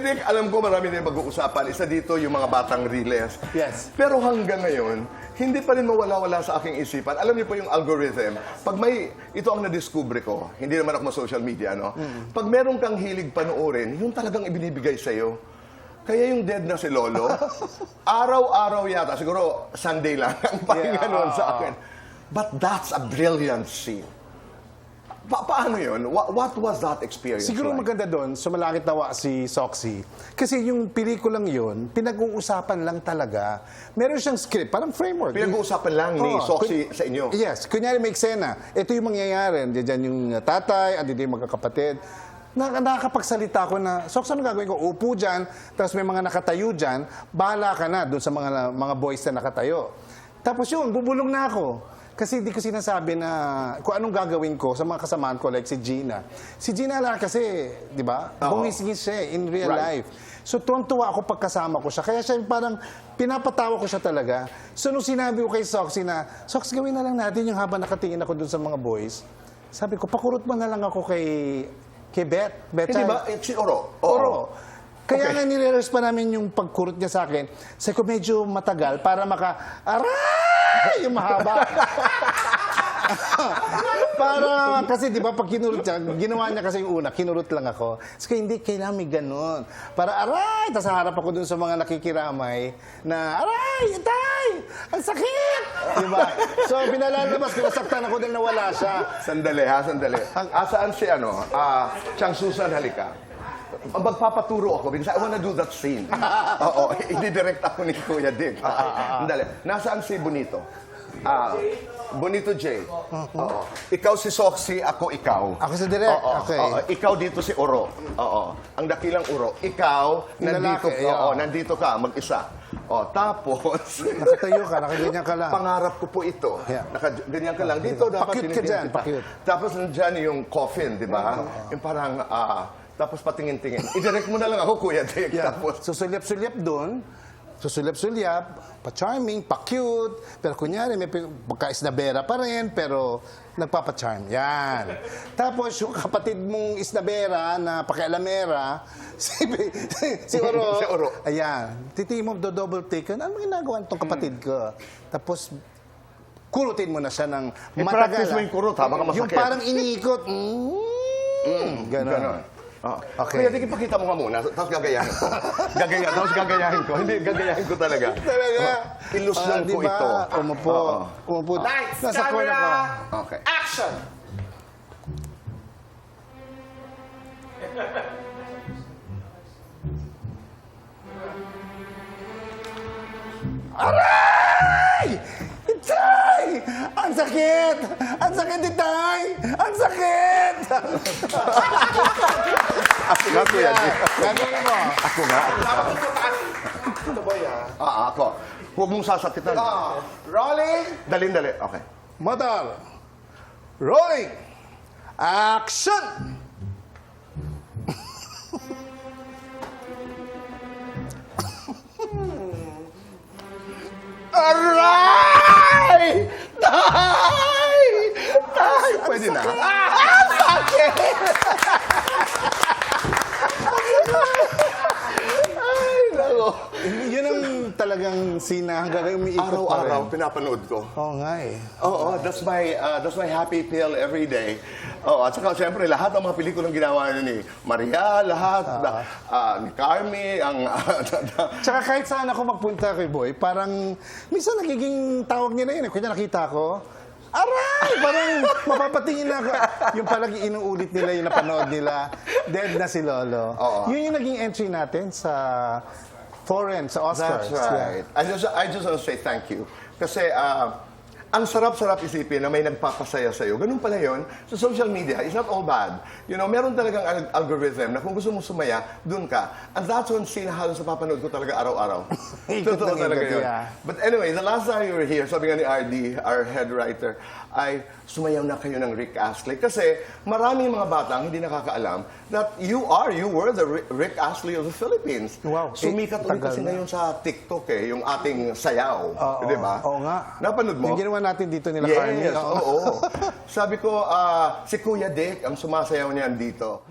Dick, alam ko marami na yung pag-uusapan. Isa dito yung mga batang Riles. Yes. Pero hanggang ngayon, hindi pa rin mawala-wala sa aking isipan. Alam niyo po yung algorithm. Pag ito ang nadiskubre ko, hindi naman ako social media, no? Pag meron kang hilig panoorin, yung talagang ibinibigay sa'yo. Kaya yung dead na si Lolo, araw-araw yata, siguro Sunday lang ang pahinga noon sa akin. But that's a brilliant scene. Paano yun? What was that experience Siguro like? maganda doon, sumalangit nawa si Soxy. Kasi yung pelikulang yun, pinag-uusapan lang talaga. Meron siyang script, parang framework. Pinag-uusapan lang ni Soxy sa inyo? Yes. Kunyari may eksena. Ito yung mangyayari. Diyan yung tatay, andito yung magkakapatid. Nakakapagsalita ko na, Sox, ano gagawin ko? Upo dyan, tapos may mga nakatayo dyan, bahala ka na doon sa mga boys na nakatayo. Tapos yun, bubulong na ako. Kasi hindi ko sinasabi na kung anong gagawin ko sa mga kasamaan ko, like si Gina. Si Gina lang kasi, di ba? Bungisingis siya in real life. So, tuwan-tuwa ako pagkasama ko siya. Kaya siya parang pinapatawa ko siya talaga. So, nung sinabi ko kay Soxy na, Sox, gawin na lang natin yung habang nakatingin ako dun sa mga boys. Sabi ko, pakurot mo na lang ako kay Beth. Hindi ba? Si Oro. Oro. Kaya nga nire-rehearse pa namin yung pagkurot niya sa akin. Sabi ko, medyo matagal para aray! Yung mahaba. Para, kasi di ba pag kinurot siya, ginawa niya kasi yung una, kinurot lang ako. So hindi, kailangan may ganun. Para aray! Tapos harap ako dun sa mga nakikiramay na, aray! Itay! Ang sakit! Di ba? So pinalalabas ko, nasaktan ako dahil nawala siya. Sandali ha, sandali. Saan si Chang Susan, halika. Magpapaturo ako because I wanna do that scene. Oo, i-direct ako ni Kuya Dick. Sandali. Nasaan si Bonito? Bonito J. Oo. Ikaw si Soxy, ako ikaw. Ako si Direk. Okay. Ikaw dito si Oro. Oo. Ang dakilang Uro. Ikaw, nandito, nandito ka, mag-isa. Tapos, nakatayo ka, nakaganyan ka lang. Pangarap ko po ito. Yeah. Nakaganyan ka lang. Dito dapat Pakyut ka dyan, pakyut. Tapos nandyan yung coffin, di ba? Yung parang, tapos patingin-tingin. I-direct mo na lang ako, Kuya Dick. Yeah. Tapos, Susulyap-sulyap doon. Susulyap-sulyap. Pa-charming, pa-cute. Pero kunyari, may pagka-isnabera pa rin, pero nagpapa-charm. Yan. Tapos, yung kapatid mong isnabera na pakialamera, si Oro. Si Oro. Ayan. Titingin mo, double take. Ano ginagawa nitong kapatid ko? Tapos, kurutin mo na siya ng matagal. I-practice mo yung kurot, ha? Baka masakit. Yung parang iniikot. Ganon. Okay. Kuya, Dick, ipakita mo nga muna, tapos gagayahin ko. Gagayahin ko. Hindi, gagayahin ko talaga. Talaga? Ilusyon ko diba? ito. Umupo. Lights, Nasa corner ko. camera, Okay. action! Aray! Itay! Ang sakit! Ang sakit, Itay! Ang sakit! Ako nga, Kuya Dick. Gagawin mo. Ako nga. Ito boy Ako. Huwag mong sasakitan. Rolling! Dali. Okay. Motor. Rolling. Action! Aray! Tay! Pwede na. Sakit! Ay, nako. Yun ang talagang sina hanggang umiikot pa rin. Araw-araw pinapanood ko. Oo nga eh. Oo, that's my happy pill every day. At saka siyempre lahat ng mga pelikulang ginawa ni Maria, lahat ni Carmi, Tsaka kahit saan ako magpunta kay Boy, parang minsan nagiging tawag niya na yun. Kaya nakita ko, aray! Parang mapapatingin na ako. Yung palang inuulit nila, yung napanood nila, dead na si Lolo. Yun yung naging entry natin sa foreign, sa Oscars. That's right. I just want to say thank you. Kasi ang sarap-sarap isipin na may nagpapasaya sa'yo. Ganun pala yun. Sa social media, it's not all bad. You know, meron talagang algorithm na kung gusto mong sumaya, dun ka. And that's one scene na halos napapanood ko talaga araw-araw. Totoo talaga yun. But anyway, the last time you were here, sabi nga ni RD, our head writer, ay sumayaw na kayo ng Rick Astley. Kasi maraming mga batang hindi nakakaalam that you were the Rick Astley of the Philippines. Wow. Sumikat ulit kasi ngayon sa TikTok yung ating sayaw. Di ba? Oo nga. Napanood mo? Yung ginawa natin dito nila Carmi. Yes, oo. Sabi ko, si Kuya Dick ang sumasayaw niyan dito.